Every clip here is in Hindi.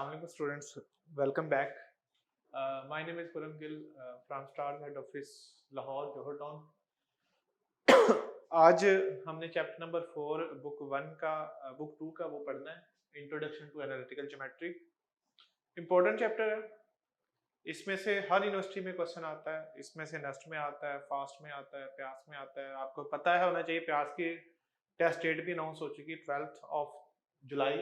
Assalamualaikum students, welcome back. My name is Puram Gill from Star Head Office, Lahore, Johor Town. आज हमने चैप्टर नंबर 4 बुक 2 का वो पढ़ना है, introduction to analytical geometry. Important chapter है, इसमें से हर यूनिवर्सिटी में क्वेश्चन आता है, इसमें से नेस्ट में आता है, फास्ट में आता है, प्यास में आता है। आपको पता है होना चाहिए, प्यास की टेस्ट डेट भी अनाउंस हो चुकी है 12 जुलाई।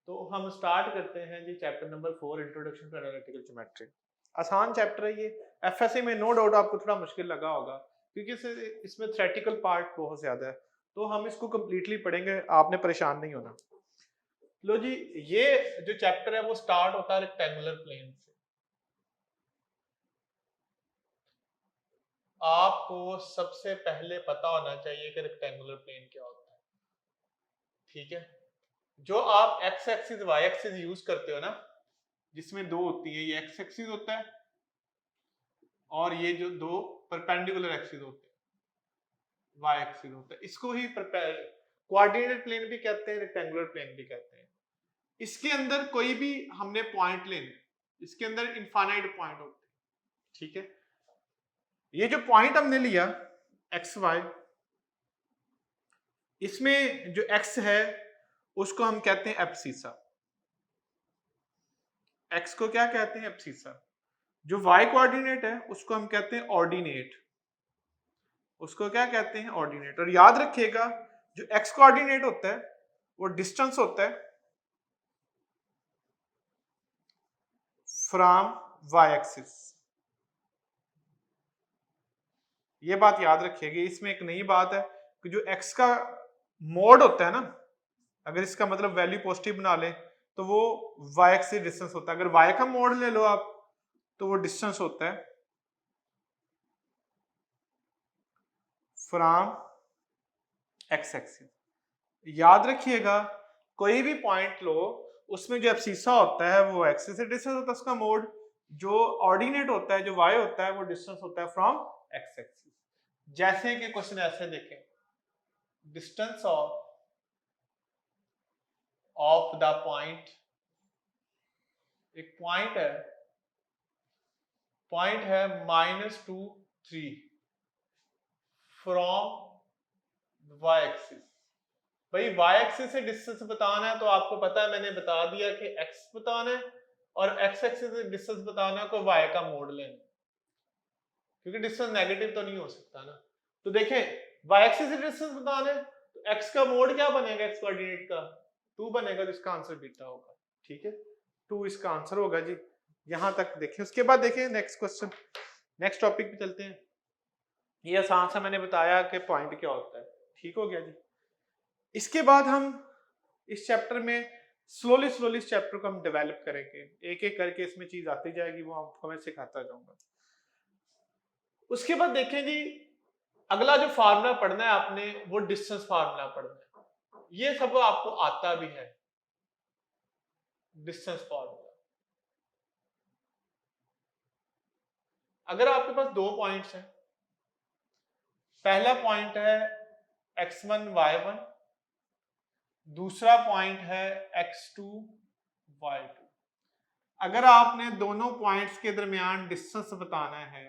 तो हम स्टार्ट करते हैं जी chapter number 4 introduction to analytical geometry. आसान चैप्टर है ये, एफएससी में नो डाउट आपको थोड़ा मुश्किल लगा होगा क्योंकि इसमें थ्योरेटिकल पार्ट बहुत ज्यादा है, तो हम इसको कंप्लीटली पढ़ेंगे, आपने परेशान नहीं होना। लो जी, ये जो चैप्टर है वो स्टार्ट होता है रेक्टेंगुलर प्लेन से। आपको सबसे पहले पता होना चाहिए कि रेक्टेंगुलर प्लेन क्या होता है, ठीक है। जो आप X axis Y axis use करते हो ना, जिसमें दो होती है, ये एक्स एक्सिस होता है और ये जो दो परपेंडिकुलर एक्सिस होते हैं वाई एक्सिस होता है, इसको ही कोऑर्डिनेट प्लेन भी कहते हैं, रेक्टेंगुलर प्लेन भी कहते हैं। इसके अंदर कोई भी हमने पॉइंट लेने, इसके अंदर इनफाइनाइट पॉइंट होते हैं, ठीक है। ये जो पॉइंट हमने लिया एक्स वाई, इसमें जो एक्स है उसको हम कहते हैं एब्सिसा। एक्स को क्या कहते हैं? एब्सिसा। जो वाई कोऑर्डिनेट है उसको हम कहते हैं ऑर्डिनेट। उसको क्या कहते हैं? ऑर्डिनेट। और याद रखिएगा, जो एक्स कोऑर्डिनेट होता है वो डिस्टेंस होता है फ्रॉम वाई एक्सिस। ये बात याद रखिएगा। इसमें एक नई बात है कि जो एक्स का मोड होता है ना, अगर इसका मतलब वैल्यू पॉजिटिव बना ले तो वो वाई एक्सिस डिस्टेंस होता है। अगर वाई का मोड ले लो आप तो वो डिस्टेंस होता है फ्रॉम एक्स एक्सिस। याद रखिएगा, कोई भी पॉइंट लो, उसमें जो एब्सिसा होता है वो एक्सिस से डिस्टेंस होता है, उसका मोड। जो ऑर्डिनेट होता है, जो वाई होता है, वो डिस्टेंस होता है फ्रॉम एक्स एक्सिस। जैसे कि क्वेश्चन ऐसे देखें, डिस्टेंस ऑफ द पॉइंट, एक पॉइंट है -2 3 फ्रॉम वाई एक्सिस। भाई वाई एक्सिस से डिस्टेंस बताना है तो आपको पता है, मैंने बता दिया कि एक्स बताना है और एक्स एक्सिस से डिस्टेंस बताना है तो वाई का मोड लेना, क्योंकि डिस्टेंस नेगेटिव तो नहीं हो सकता ना। तो देखें, वाई एक्सिस से डिस्टेंस बताना है तो एक्स का मोड क्या बनेगा? एक्स कोऑर्डिनेट का 2 बनेगा, तो इसका आंसर बीटा होगा, ठीक है। 2 इसका आंसर होगा जी। यहां तक देखें। उसके बाद देखें नेक्स्ट क्वेश्चन, नेक्स्ट टॉपिक पे चलते हैं। ये आसान सा मैंने बताया कि पॉइंट क्या होता है, ठीक हो गया जी। इसके बाद हम इस चैप्टर में स्लोली इस चैप्टर को हम डेवलप करेंगे, एक एक करके इसमें चीज आती जाएगी, वो आपको मैं सिखाता जाऊंगा। उसके बाद देखें जी, अगला जो फार्मूला पढ़ना है आपने, वो डिस्टेंस फार्मूला पढ़ना है। ये सब आपको आता भी है, डिस्टेंस फार्मूला। अगर आपके पास दो पॉइंट्स हैं, पहला पॉइंट है x1 y1, दूसरा पॉइंट है x2 y2। अगर आपने दोनों पॉइंट्स के दरमियान डिस्टेंस बताना है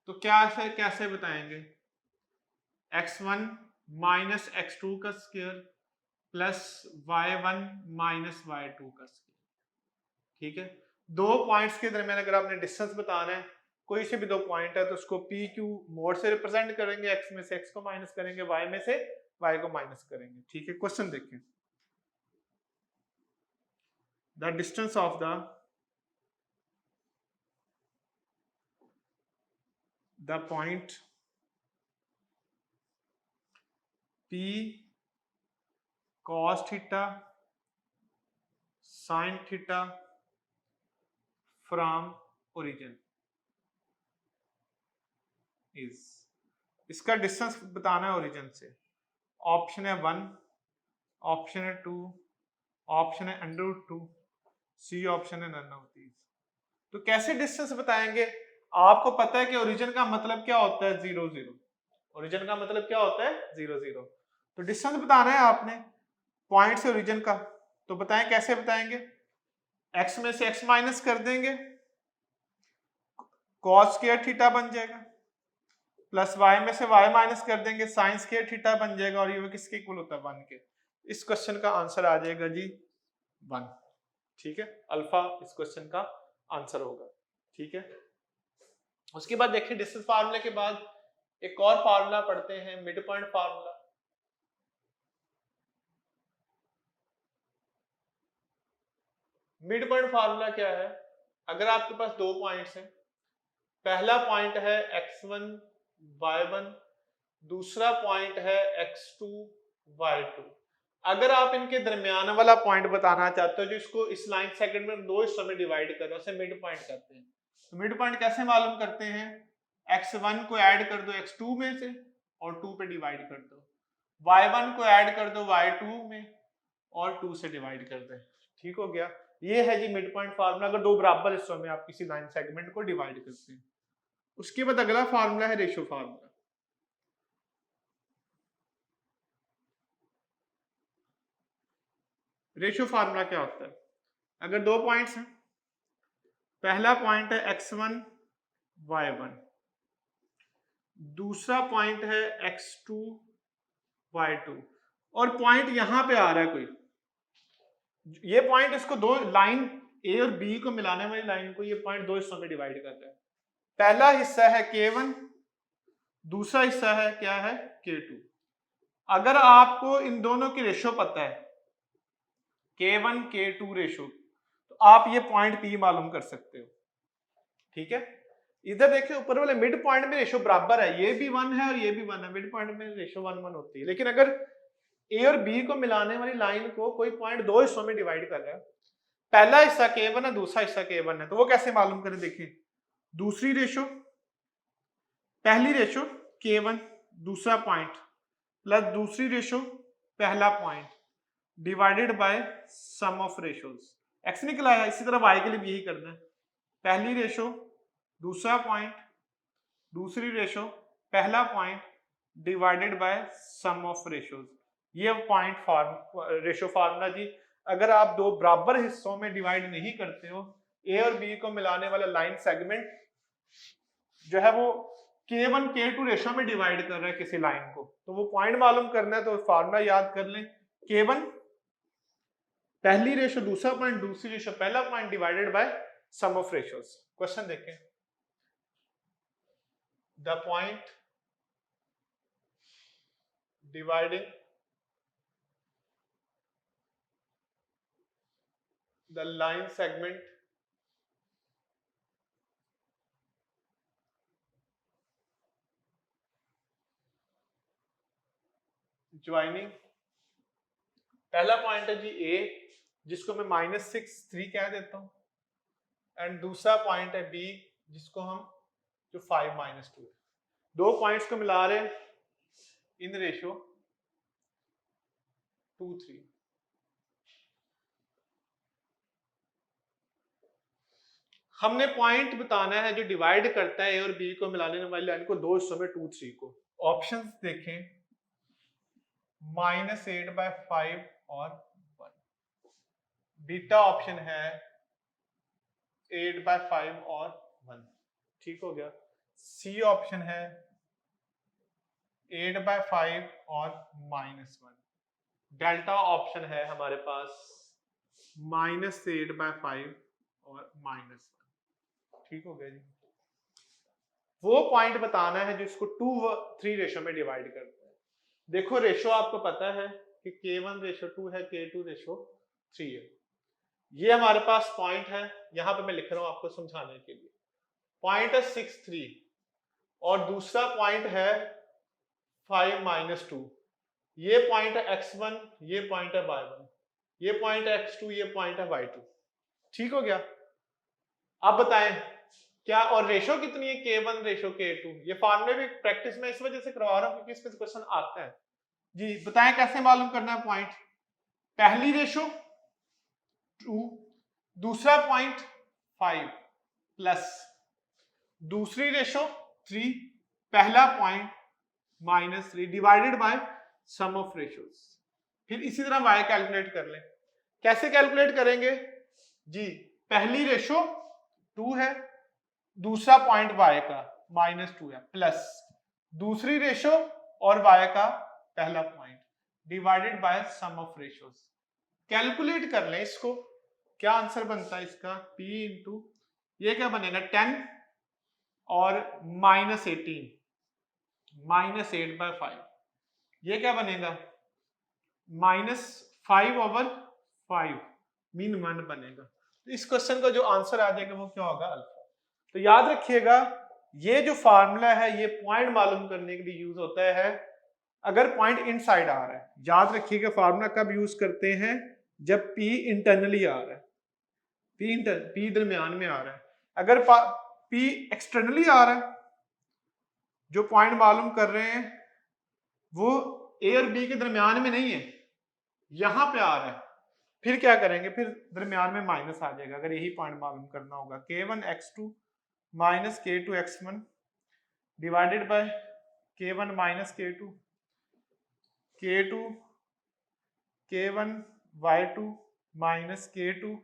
तो कैसे बताएंगे? x1 माइनस x2 का square plus y1 minus y2 का स्क्वायर, ठीक है। दो पॉइंट्स के दरमियान अगर आपने डिस्टेंस बताना है, कोई से भी दो पॉइंट है, तो उसको पी क्यू मोड से रिप्रेजेंट करेंगे, एक्स में से एक्स को माइनस करेंगे, वाई में से वाई को माइनस करेंगे, ठीक है। क्वेश्चन देखें, the distance of the point P cos theta sin theta from origin is, इसका डिस्टेंस बताना है ओरिजिन से। ऑप्शन है 1, ऑप्शन है 2, ऑप्शन है √2, सी ऑप्शन है नन ऑफ दीज। तो कैसे डिस्टेंस बताएंगे? आपको पता है कि ओरिजिन का मतलब क्या होता है? 0 0। ओरिजिन का मतलब क्या होता है? 0 0। तो डिस्टेंस बताना है आपने पॉइंट से ओरिजिन का, तो बताएं कैसे बताएंगे? x में से x माइनस कर देंगे, cos स्क्वायर थीटा बन जाएगा, प्लस y में से y माइनस कर देंगे, साइन स्क्वायर थीटा बन जाएगा, और ये किसके इक्वल होता है 1 के। इस क्वेश्चन का आंसर आ जाएगा जी 1। ठीक है, अल्फा इस क्वेश्चन का आंसर होगा। ठीक है, उसके बाद देखिए डिस्टेंस फार्मूले के बाद एक और फार्मूला पढ़ते हैं, mid point formula. Mid point formula क्या है? अगर आपके पास दो पॉइंट्स हैं, पहला पॉइंट है x1 y1, दूसरा पॉइंट है x2 y2। अगर आप इनके दरमियान वाला पॉइंट बताना चाहते हो, जो इसको इस लाइन सेगमेंट में दो हिस्सों में डिवाइड कर रहे हो, उसे मिड पॉइंट कहते हैं। तो मिड पॉइंट कैसे मालूम करते हैं? x1 को ऐड कर दो x2 में से और 2 पे डिवाइड कर दो, y1 को ऐड कर दो y2 में और 2 से डिवाइड कर दे। ठीक हो गया, ये है जी मिड पॉइंट फार्मूला, अगर दो बराबर हिस्सों में आप किसी लाइन सेगमेंट को डिवाइड करते हैं। उसके बाद अगला फार्मूला है रेशियो फार्मूला। रेशियो फार्मूला क्या होता है? अगर दो पॉइंट्स हैं, पहला पॉइंट है x1 y1, दूसरा पॉइंट है x2 y2, और पॉइंट यहां पे आ रहा है कोई, ये पॉइंट इसको दो लाइन ए और बी को मिलाने वाली लाइन को ये पॉइंट दो हिस्सों में डिवाइड करता है। पहला हिस्सा है k1, दूसरा हिस्सा है क्या है k2। अगर आपको इन दोनों की रेशो पता है k1 k2 रेशो, तो आप ये पॉइंट P मालूम कर सकते हो। ठीक है, इधर देखिए ऊपर वाले मिड पॉइंट में रेशो बराबर है, ये भी 1 है और ये भी 1 है, मिड पॉइंट में रेशो 1 1 होती है। लेकिन अगर ए और बी को मिलाने वाली लाइन को कोई पॉइंट दो हिस्सों में डिवाइड कर रहा है, पहला हिस्सा k1 है, दूसरा हिस्सा k1 है, तो वो कैसे मालूम करें? देखिए दूसरी रेशो, पहली रेशो k1 दूसरा पॉइंट, प्लस दूसरी रेशो पहला point, divided by sum of ratios. x निकल आया, इसी तरह y के लिए भी यही करना है, पहली रेशो दूसरा पॉइंट, दूसरी रेशो पहला point, divided by sum of ratios. ये पॉइंट रेशो फार्मूला जी। अगर आप दो बराबर हिस्सों में डिवाइड नहीं करते हो, ए और बी को मिलाने वाला लाइन सेगमेंट जो है वो k1 k2 रेशो में डिवाइड कर रहा है किसी लाइन को, तो वो पॉइंट मालूम करना है, तो फार्मूला याद कर लें, k1 पहली रेशो दूसरा पॉइंट, दूसरी रेशो पहला point, divided by sum of ratios. Question देखें, the point dividing the line segment joining, पहला पॉइंट है जी A, जिसको मैं -6 3 कह देता हूं, एंड दूसरा पॉइंट है B, जिसको हम जो 5 -2 है। दो पॉइंट्स को मिला रहे हैं इन रेशियो 2 3। हमने पॉइंट बताना है जो डिवाइड करता है ए और बी को मिलाने वाली लाइन को दो हिस्सों में 2 3 को। ऑप्शंस देखें, -8/5 और 1। बीटा ऑप्शन है 8/5 और 1। ठीक हो गया। सी ऑप्शन है 8/5 और -1। डेल्टा ऑप्शन है हमारे पास -8/5 और -1। ठीक हो गया जी। वो पॉइंट बताना है जो इसको 2 3 रेशो में डिवाइड करते हैं। देखो रेशो आपको पता है कि k1 रेशो 2 है, k2 रेशो 3 है। ये हमारे पास पॉइंट है, यहां पे मैं लिख रहा हूं आपको समझाने के लिए। पॉइंट है 6 3 और दूसरा पॉइंट है 5 -2। ये पॉइंट है x1, ये पॉइंट है y1, ये पॉइंट है x2, ये पॉइंट है y2। ठीक हो गया। अब बताएं क्या, और रेशो कितनी है? k1 ratio k2। ये फार्मूले भी प्रैक्टिस में इस वजह से करवा रहा हूं क्योंकि इस पे क्वेश्चन आता है जी। बताएं कैसे मालूम करना है पॉइंट? पहली रेशो 2, दूसरा पॉइंट 5 प्लस दूसरी रेशो 3, पहला point -3, divided by sum of ratios. फिर इसी तरह y कैलकुलेट कर लें। कैसे कैलकुलेट करेंगे? जी पहली रेशो 2 है, दूसरा पॉइंट y का -2 है, प्लस दूसरी रेशो और y का पहला point divided by sum of ratios. Calculate कर लें इसको, क्या आंसर बनता है इसका, p इंटू ये क्या बनेगा 10 और -18 -8/5, ये क्या बनेगा -5/5 मीन 1 बनेगा। तो इस क्वेश्चन का जो आंसर आ जाएगा वो क्या होगा, अल्फा। तो याद रखिएगा ये जो फार्मूला है ये पॉइंट मालूम करने के लिए यूज होता है अगर पॉइंट इनसाइड आ रहा है। याद रखिएगा फार्मूला कब यूज करते हैं, जब P इंटरनली आ रहा है, P दरमियान में आ रहा है। अगर P एक्सटर्नली आ रहा है, जो पॉइंट मालूम कर रहे हैं वो A और B के दरमियान में नहीं है, यहां पे आ रहा है, फिर क्या करेंगे, फिर दरमियान में माइनस आ जाएगा। अगर यही पॉइंट मालूम करना होगा, k1 x2 minus k2 x1 divided bye k1 minus k2 k1 y2 minus k2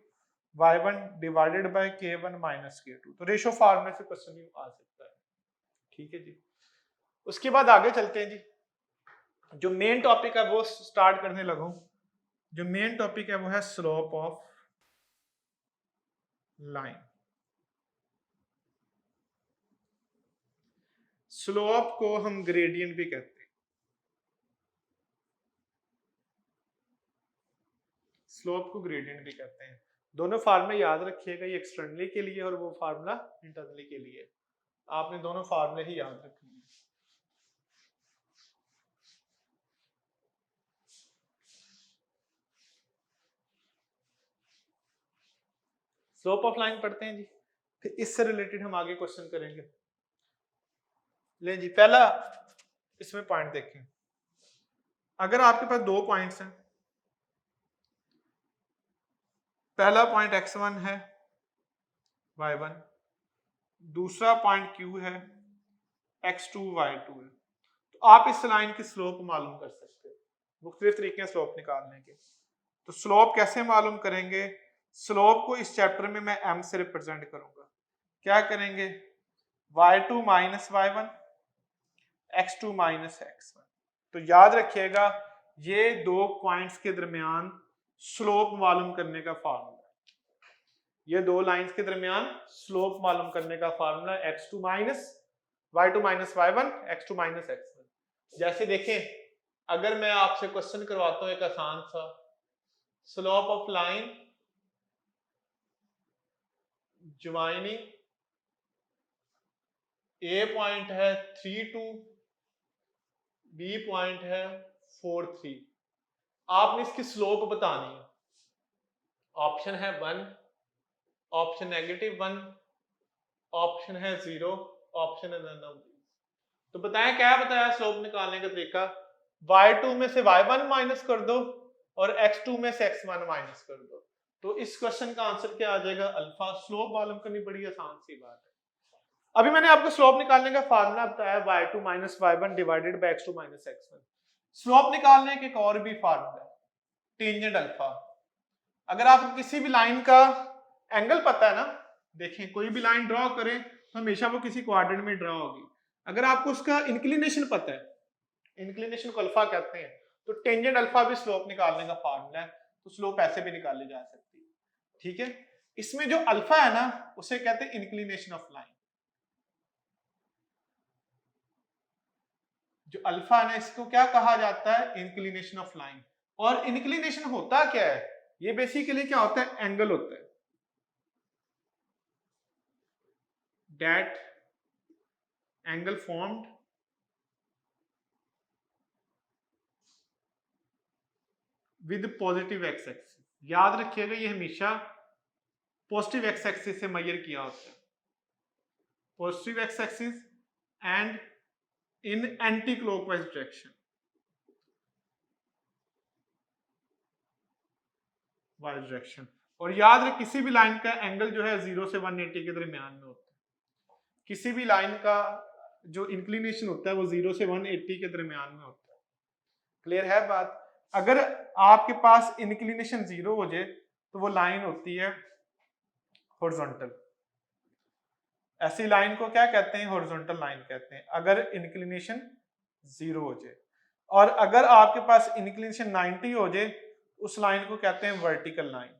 y1 divided bye k1 minus k2। तो रेशो फार्मूले से क्वेश्चन आ सकता है, ठीक है जी। उसके बाद आगे चलते हैं जी, जो मेन टॉपिक है वो स्टार्ट करने लगूं। जो मेन टॉपिक है वो है स्लोप ऑफ लाइन। स्लोप को हम ग्रेडियंट भी कहते हैं, स्लोप को ग्रेडियंट भी कहते हैं। दोनों फार्मूले याद रखिएगा, ये एक्सटर्नली के लिए और वो फार्मूला इंटरनली के लिए, आपने दोनों फार्मूले ही याद रखने हैं। स्लोप ऑफ लाइन पढ़ते हैं जी, फिर इससे रिलेटेड हम आगे क्वेश्चन करेंगे। ले जी पहला इसमें पॉइंट देखें, अगर आपके पास दो पॉइंट्स हैं, पहला पॉइंट x1 है y1, दूसरा पॉइंट q है x2 y2 है, तो आप इस लाइन की स्लोप मालूम कर सकते हैं। मुख्तलिफ तरीके हैं स्लोप निकालने के। तो स्लोप कैसे मालूम करेंगे, स्लोप को इस चैप्टर में मैं m से रिप्रेजेंट करूंगा। क्या करेंगे, y2 minus y1 x2 minus x1। तो याद रखिएगा ये दो पॉइंट्स के दरमियान स्लोप मालूम करने का फार्मूला है, ये दो लाइंस के दरमियान स्लोप मालूम करने का formula x2 minus y2 minus y1 x2 minus x1। जैसे देखें, अगर मैं आपसे क्वेश्चन करवाता हूं एक आसान सा, slope of line joining A point है 3 2, बी पॉइंट है 4 3, आपने इसकी स्लोप बतानी है। ऑप्शन है 1, ऑप्शन -1, ऑप्शन है 0, ऑप्शन है नन ऑफ दीज। तो बताएं क्या बताया स्लोप निकालने का तरीका, y2 में से y1 माइनस कर दो और x2 में से x1 माइनस कर दो। तो इस क्वेश्चन का आंसर क्या आ जाएगा, अल्फा। स्लोप मालूम करनी बड़ी आसान सी बात है। अभी मैंने आपको स्लोप निकालने का फार्मूला बताया y2 minus y1 divided bye x2 minus x1। Slope निकालने के एक और भी फार्मूला है, टेंजेंट अल्फा। अगर आपको किसी भी लाइन का एंगल पता है ना, देखें कोई भी लाइन ड्रॉ करें तो हमेशा वो किसी क्वाड्रेंट में ड्रॉ होगी। अगर आपको उसका इंक्लिनेशन पता है, इंक्लिनेशन को अल्फा कहते हैं, तो टेंजेंट अल्फा भी स्लोप निकालने का फार्मूला है। तो स्लोप ऐसे भी निकाली जा सकती है, ठीक है। इसमें जो अल्फा है ना उसे कहते हैं इंक्लिनेशन ऑफ लाइन। जो अल्फा है ना इसको क्या कहा जाता है, इंक्लिनेशन ऑफ लाइन। और इंक्लिनेशन होता क्या है, ये बेसिकली क्या होता है, एंगल होता है that angle formed with positive x axis. याद रखिएगा ये हमेशा पॉजिटिव एक्स एक्सिस से मेजर किया होता है, positive x axis and in anti clockwise direction, wise direction. और याद रख किसी भी लाइन का एंगल जो है 0 से 180 के दरमियान में होता है। किसी भी लाइन का जो इंक्लिनेशन होता है वो 0 से 180 के दरमियान में होता है। क्लियर है बात। अगर आपके पास इंक्लिनेशन 0 हो जाए तो वो लाइन होती है हॉरिजॉन्टल। ऐसी लाइन को क्या कहते हैं? हॉरिजॉन्टल लाइन कहते हैं अगर इंक्लिनेशन 0 हो जाए। और अगर आपके पास इंक्लिनेशन 90 हो जाए उस लाइन को कहते हैं वर्टिकल लाइन।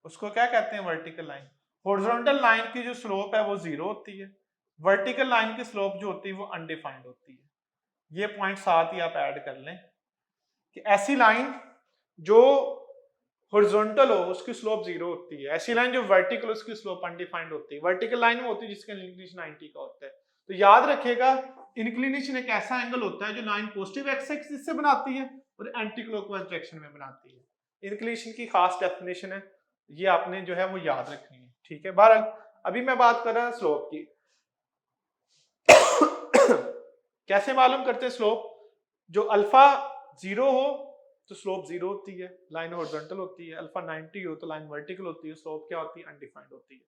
उसको क्या कहते हैं? Vertical line. हॉरिजॉन्टल लाइन की जो स्लोप है वो 0 होती है, वर्टिकल लाइन की स्लोप जो होती है वो अनडिफाइंड होती है। ये पॉइंट साथ ही आप ऐड कर लें कि ऐसी लाइन जो हॉरिजॉन्टल हो उसकी स्लोप 0 होती है, ऐसी लाइन जो वर्टिकल उसकी स्लोप अनडिफाइंड होती है। वर्टिकल लाइन वो होती है जिसका इंक्लिनेशन 90 का होता है। तो याद रखिएगा इंक्लिनेशन एक ऐसा एंगल होता है जो लाइन पॉजिटिव एक्स एक्सिस से बनाती है और एंटी क्लॉकवाइज डायरेक्शन में बनाती है। इंक्लिनेशन की खास डेफिनेशन है, ये आपने जो है वो याद रखनी है, ठीक है। बहरहाल अभी मैं बात कर रहा हूं स्लोप की। कैसे मालूम करते हैं स्लोप? जो अल्फा 0 हो तो स्लोप 0 होती है, लाइन हॉरिजॉन्टल होती है। अल्फा 90 हो तो लाइन वर्टिकल होती है, स्लोप क्या होती है? अनडिफाइंड होती है,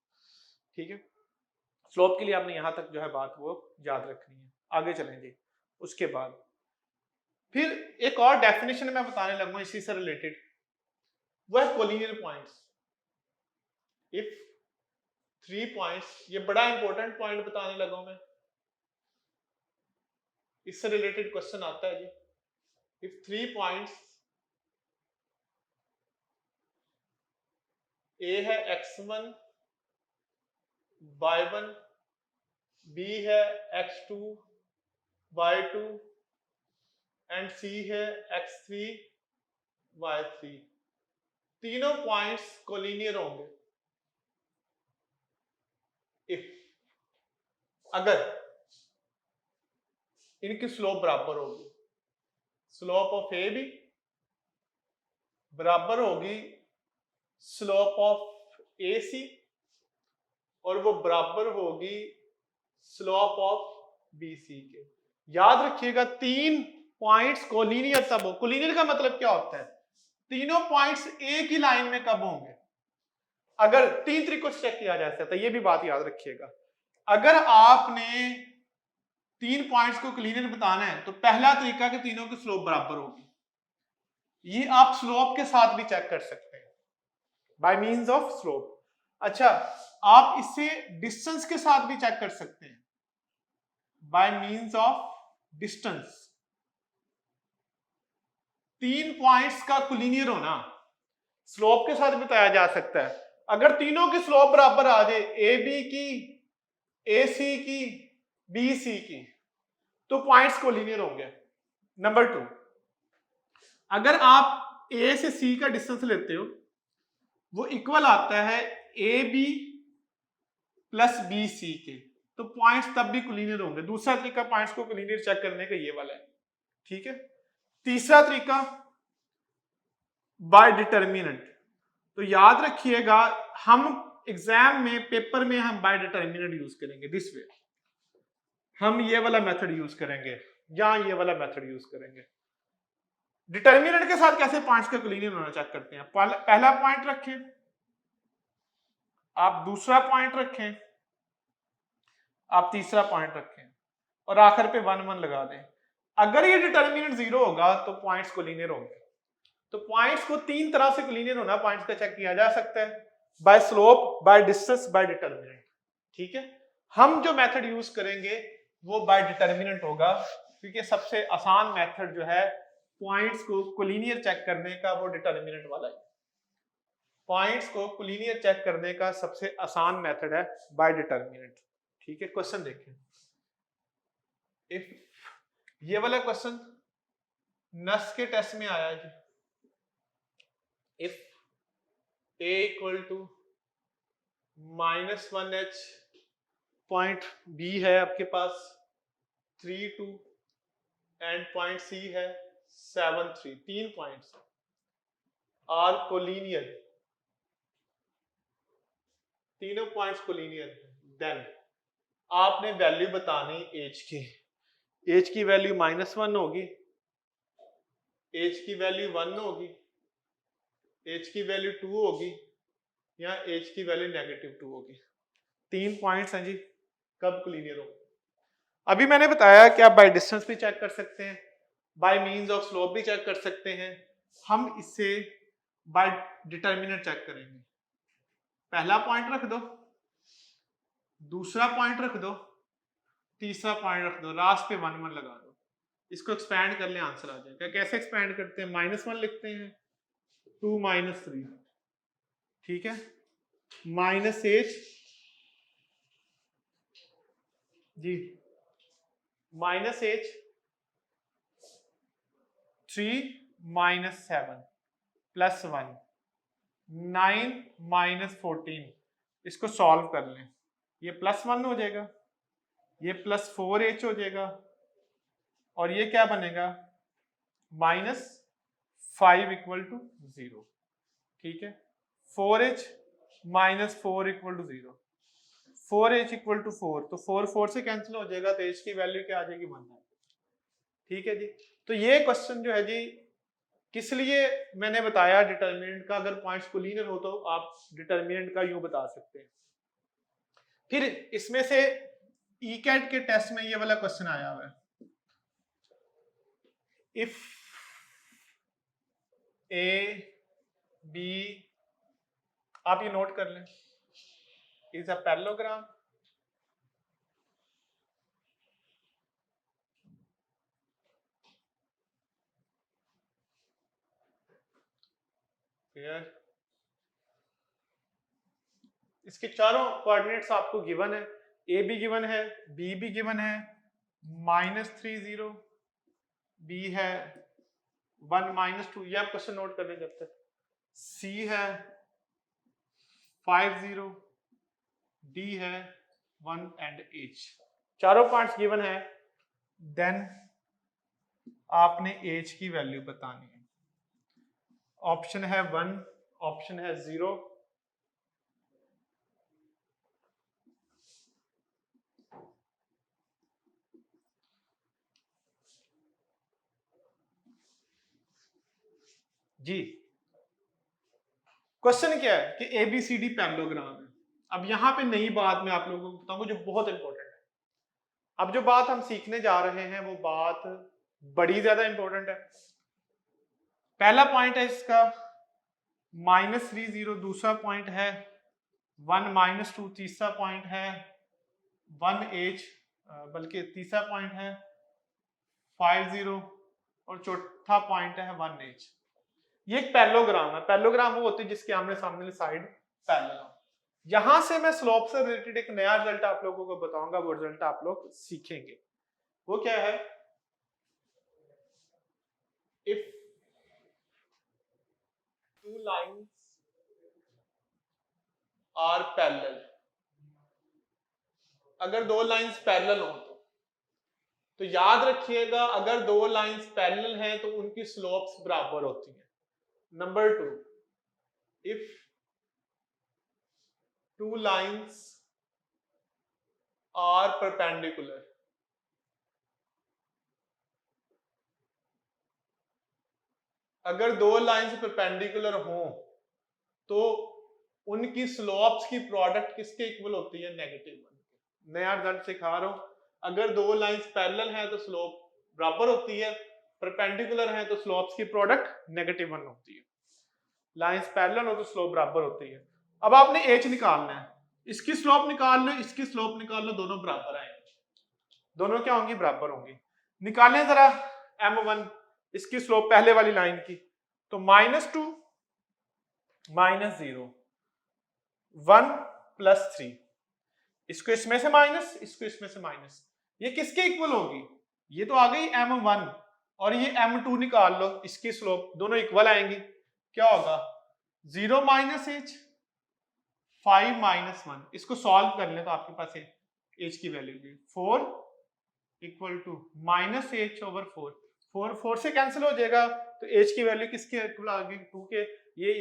ठीक है। स्लोप के लिए आपने यहां तक जो है बात वो याद रखनी है। आगे चलें जी। उसके बाद फिर एक और डेफिनेशन मैं बताने लगूंगा इसी से रिलेटेड, वो है कोलिनियर पॉइंट्स। इफ 3 पॉइंट्स, ये बड़ा इंपॉर्टेंट पॉइंट बताने लगा मैं, इससे रिलेटेड क्वेश्चन आता है जी। इफ 3 पॉइंट्स, ए है x1 y1, बी है x2 y2 एंड सी है x3 y3, तीनों पॉइंट्स कोलिनियर होंगे इफ, अगर इनकी स्लोप बराबर होगी। स्लोप ऑफ ए भी बराबर होगी स्लोप ऑफ ए सी, और वो बराबर होगी स्लोप ऑफ बी सी के। याद रखिएगा 3 पॉइंट्स कोलिनियर तब हो। कोलिनियर का मतलब क्या होता है? तीनों पॉइंट्स एक ही लाइन में कब होंगे? अगर 3 तरीकों से चेक किया जा सकता है, ये भी बात याद रखिएगा। अगर आपने 3 पॉइंट्स को कोलिनियर बताना है तो पहला तरीका कि तीनों की स्लोप बराबर होगी। ये आप स्लोप के साथ भी चेक कर सकते हैं, बाय मींस ऑफ स्लोप। अच्छा, आप इसे डिस्टेंस के साथ भी चेक कर सकते हैं, by means of distance. 3 points का कोलिनियर होना स्लोप के साथ बताया जा सकता है। अगर तीनों की स्लोप बराबर आ जाए, ए बी की, ए सी की, बी सी की, तो पॉइंट्स कोलिनियर होंगे। नंबर 2, अगर आप ए से सी का डिस्टेंस लेते हो वो इक्वल आता है A B plus B C के, तो पॉइंट्स तब भी कोलिनियर होंगे। दूसरा तरीका पॉइंट्स को कोलिनियर चेक करने का ये वाला है, ठीक है। तीसरा तरीका बाय डिटर्मिनेंट। तो याद रखिएगा हम एग्जाम में, पेपर में हम बाय डिटर्मिनेंट यूज करेंगे दिस वे। हम ये वाला मेथड यूज करेंगे या ये वाला मेथड यूज करेंगे। डिटर्मिनेंट के साथ कैसे पॉइंट्स का कोलिनियर होना चेक करते हैं? पहला पॉइंट रखें, आप दूसरा पॉइंट रखें, आप तीसरा पॉइंट रखें और आखिर पे 1 1 लगा दें। अगर ये डिटर्मिनेंट 0 होगा तो पॉइंट्स कोलिनियर होंगे। तो पॉइंट्स को 3 तरह से कोलिनियर होना पॉइंट्स का चेक किया जा सकता है, by slope, by distance, by determinant, ठीक है। हम जो मेथड यूज करेंगे वो बाय डिटर्मिनेंट होगा, क्योंकि सबसे आसान मेथड जो है पॉइंट्स को कोलिनियर चेक करने का वो डिटर्मिनेंट वाला है। पॉइंट्स को कोलिनियर चेक करने का सबसे आसान मेथड है बाय डिटर्मिनेंट, ठीक है। क्वेश्चन देखें, इफ ये वाला क्वेश्चन नस के टेस्ट में आया है, if a equal to -1h, point B है आपके पास 3 2 एंड पॉइंट C है 7 3, 3 पॉइंट्स आर कोलिनियर, तीनों पॉइंट्स कोलिनियर, देन आपने वैल्यू बतानी h की। h की वैल्यू -1 होगी, h की वैल्यू 1 होगी, h की वैल्यू 2 होगी, या h की वैल्यू -2 होगी। 3 पॉइंट्स हैं जी, कब कोलिनियर होंगे? अभी मैंने बताया कि आप बाय डिस्टेंस भी चेक कर सकते हैं, बाय मींस ऑफ स्लोप भी चेक कर सकते हैं। हम इससे बाय डिटर्मिनेंट चेक करेंगे। पहला पॉइंट रख दो, दूसरा पॉइंट रख दो, तीसरा पॉइंट रख दो, लास्ट पे 1 1 लगा दो। इसको एक्सपैंड कर ले, आंसर आ जाएगा। कैसे एक्सपैंड करते हैं? -1 लिखते हैं, 2 - 3, ठीक है, -h जी, -h 3 - 7 + 1 9 - 14। इसको सॉल्व कर लें, ये +1 हो जाएगा, ये +4h हो जाएगा, और ये क्या बनेगा? -5 = 0, ठीक है। 4h - 4 = 0, 4h = 4, तो 4 4 से कैंसिल हो जाएगा, तो h की वैल्यू क्या आ जाएगी? 1 है, ठीक है जी। तो ये क्वेश्चन जो है जी, किस लिए मैंने बताया डिटर्मिनेंट का, अगर पॉइंट्स कोलिनियर हो तो आप डिटर्मिनेंट का यूं बता सकते हैं। फिर इसमें से ईकैट के टेस्ट में ये वाला क्वेश्चन आया हुआ है, इफ ए बी, आप ये नोट कर लें, इज अ पैरेललोग्राम फिर इसके चारों कोऑर्डिनेट्स आपको गिवन है, ए भी गिवन है, बी भी गिवन है, -3 0, बी है 1 - 2, ये आप क्वेश्चन नोट कर लें जब तक, सी है 5 0, डी है 1 एंड एच, चारों पार्ट्स गिवन है। देन आपने एच की वैल्यू बतानी है। ऑप्शन है 1, ऑप्शन है 0, जी। क्वेश्चन क्या है कि एबीसीडी पैरेललोग्राम है। अब यहां पे नई बात मैं आप लोगों को बताऊंगा जो बहुत इंपॉर्टेंट है। अब जो बात हम सीखने जा रहे हैं वो बात बड़ी ज्यादा इंपॉर्टेंट है। पहला पॉइंट है इसका -3 0, दूसरा पॉइंट है 1 - 2, तीसरा पॉइंट है 1h, बल्कि तीसरा पॉइंट है 5 0, और चौथा पॉइंट है 1h। ये एक पैरेललोग्राम है। पैरेललोग्राम वो होती है जिसके आमने सामने साइड पैरेलल हो। यहां से मैं स्लोप से रिलेटेड एक नया रिजल्ट आप लोगों को बताऊंगा, वो रिजल्ट आप लोग सीखेंगे। वो क्या है? If two lines are parallel, अगर दो लाइंस पैरेलल हो तो याद रखिएगा, अगर दो लाइंस पैरेलल हैं तो उनकी स्लोप्स बराबर होती हैं। Number 2, if two lines are perpendicular, अगर दो लाइंस परपेंडिकुलर हों तो उनकी स्लोप्स की प्रोडक्ट किसके इक्वल होती है? -1। नया रिजल्ट सिखा रहा हूं, अगर दो लाइंस पैरेलल हैं तो स्लोप बराबर होती है, परपेंडिकुलर हैं तो स्लोप्स की प्रोडक्ट -1 होती है। लाइंस पैरेलल हो तो स्लोप बराबर होती है। अब आपने एच निकालना है, इसकी स्लोप निकाल लो, इसकी स्लोप निकाल लो, दोनों बराबर आएंगे, दोनों क्या होंगी? बराबर होंगी। निकालें जरा m1, इसकी स्लोप पहले वाली लाइन की, तो -2 - 0 1 + 3, इसको इसमें से माइनस, इसको इसमें से माइनस, ये किसके इक्वल होगी? ये तो आ गई m1, और ये m2 निकाल लो, इसकी स्लोप, दोनों इक्वल आएंगी। क्या होगा? 0 - h 5 - 1, इसको सॉल्व कर ले तो आपके पास h की वैल्यू होगी 4 = -h/4, 4 4 से कैंसिल हो जाएगा, तो h की वैल्यू किसके इक्वल आ गई? 2 के। ये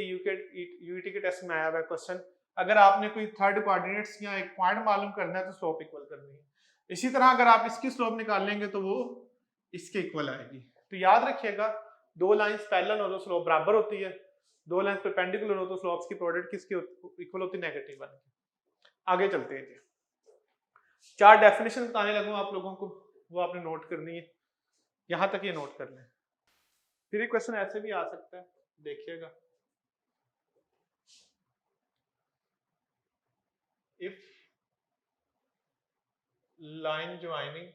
यूईटी के टेस्ट में आया हुआ क्वेश्चन। अगर आपने कोई थर्ड कोऑर्डिनेट्स या एक पॉइंट मालूम करना है तो स्लोप इक्वल करनी है। इसी तरह अगर आप इसकी स्लोप निकाल लेंगे तो वो इसके इक्वल आएगी। तो याद रखिएगा, दो लाइंस पैरेलल हो तो स्लोप बराबर होती है, दो लाइंस परपेंडिकुलर हो तो स्लोप्स की प्रोडक्ट किसकी इक्वल होती है? -1 की। आगे चलते हैं जी, 4 डेफिनेशन बताने लगूं आप लोगों को, वो आपने नोट करनी है, यहां तक ये नोट कर लें। फिर ये क्वेश्चन ऐसे भी आ सकता है, देखिएगा। Line joining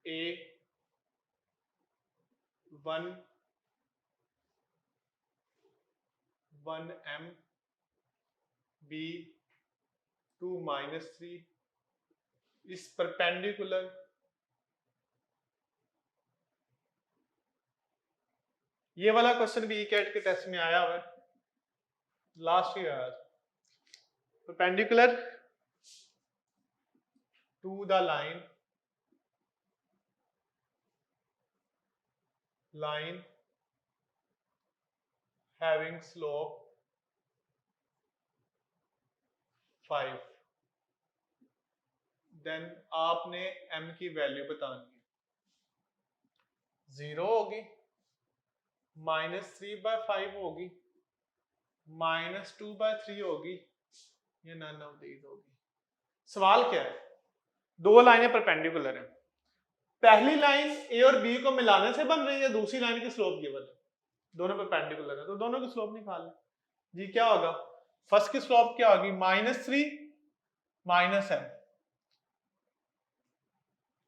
A1 1M B2 -3 is perpendicular ये वाला क्वेश्चन भी कैट के टेस्ट में आया हुआ है, लास्ट ईयर आया। Perpendicular to the line having slope 5, then आपने m की वैल्यू बतानी है। 0 होगी, -3/5 होगी, -2/3 होगी, ये नन ऑफ दीज होगी। सवाल क्या है, दो लाइनें परपेंडिकुलर हैं, पहली लाइन ए और बी को मिलाने से बन रही है, दूसरी लाइन की स्लोप गिवन है, दोनों परपेंडिकुलर है, तो दोनों की स्लोप निकाल लें। जी क्या होगा, फर्स्ट की स्लोप क्या होगी, -3 -m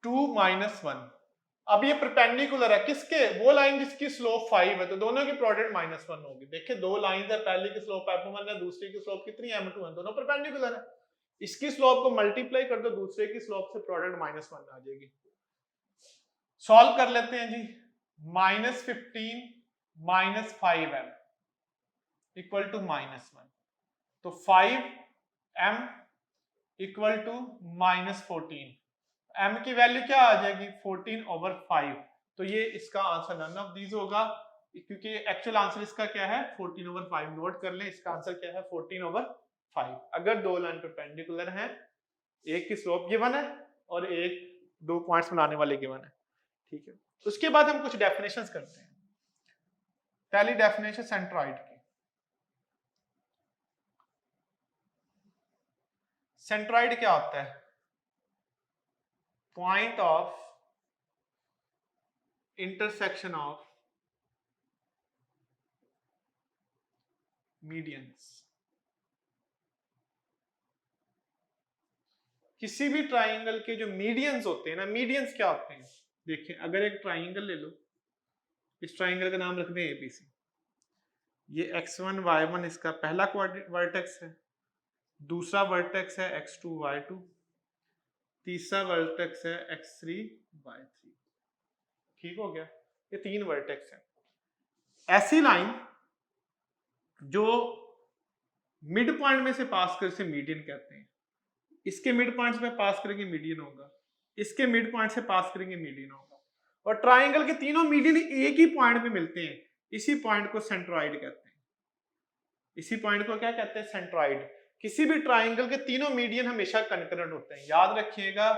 2 -1। अब ये परपेंडिकुलर है किसके, वो लाइन जिसकी स्लोप 5 है, तो दोनों की प्रोडक्ट -1 होगी। देखिए दो लाइन है, पहले की स्लोप f1 है, दूसरी की स्लोप कितनी m2 है, दोनों परपेंडिकुलर है, इसकी स्लोप को मल्टीप्लाई कर दो दूसरे की स्लोप से, प्रोडक्ट -1 आ जाएगी। सॉल्व कर लेते हैं जी, -15 -5m इक्वल टू -1, तो 5m इक्वल टू -14, m की वैल्यू क्या आ जाएगी 14/5, तो ये इसका आंसर नन ऑफ दीज होगा, क्योंकि एक्चुअल आंसर इसका क्या है 14/5, नोट कर लें, इसका आंसर क्या है 14/5। अगर दो लाइन परपेंडिकुलर हैं, एक की स्लोप गिवन है और एक दो पॉइंट्स बनाने वाले गिवन है, ठीक है। उसके बाद हम कुछ डेफिनेशंस करते हैं। पहली डेफिनेशन सेंट्रॉइड की, सेंट्रॉइड क्या होता है, point of intersection of medians. किसी भी ट्राइंगल के जो मीडियंस होते हैं ना, मीडियंस क्या होते हैं, देखिए अगर एक ट्राइंगल ले लो, इस ट्राइंगल का नाम रख दें एबीसी, ये x1 y1 इसका पहला वर्टेक्स है, दूसरा वर्टेक्स है x2 y2, तीसरा वर्टेक्स है x3 y3, ठीक हो गया, ये तीन वर्टेक्स हैं। ऐसी लाइन जो मिड पॉइंट में से पास कर से मीडियन कहते हैं, इसके मिड पॉइंट में पास करेंगे मीडियन होगा, इसके मिड पॉइंट से पास करेंगे मीडियन होगा, और ट्राइंगल के तीनों मीडियन एक ही पॉइंट पे मिलते हैं, इसी पॉइंट को सेंट्रॉइड कहते हैं। इसी पॉइंट को क्या कहते हैं, सेंट्रॉइड। किसी भी ट्राइंगल के तीनों मीडियन हमेशा कंकरेंट होते हैं, याद रखिएगा,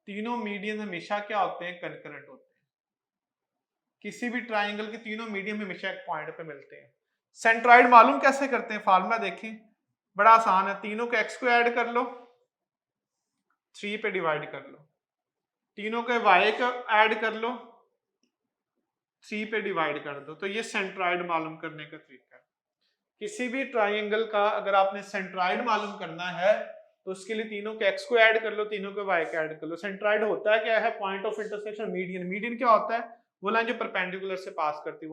तीनों मीडियन हमेशा क्या होते हैं, कंकरेंट होते हैं। किसी भी ट्राइंगल के तीनों मीडियन हमेशा एक पॉइंट पे मिलते हैं। सेंट्रॉइड मालूम कैसे करते हैं, फार्मूला देखें, बड़ा आसान है, तीनों को x को ऐड कर लो, 3 पे डिवाइड कर लो, तीनों के y को ऐड कर लो, 3 पे डिवाइड कर दो, तो ये सेंट्रॉइड मालूम करने का तरीका है। किसी भी ट्राइंगल का अगर आपने सेंट्रॉइड मालूम करना है, तो उसके लिए तीनों के x को ऐड कर लो, तीनों के y को ऐड कर लो। सेंट्रॉइड होता है क्या है, point of intersection median. Median क्या होता है, वो लाइन जो परपेंडिकुलर से पास करती है,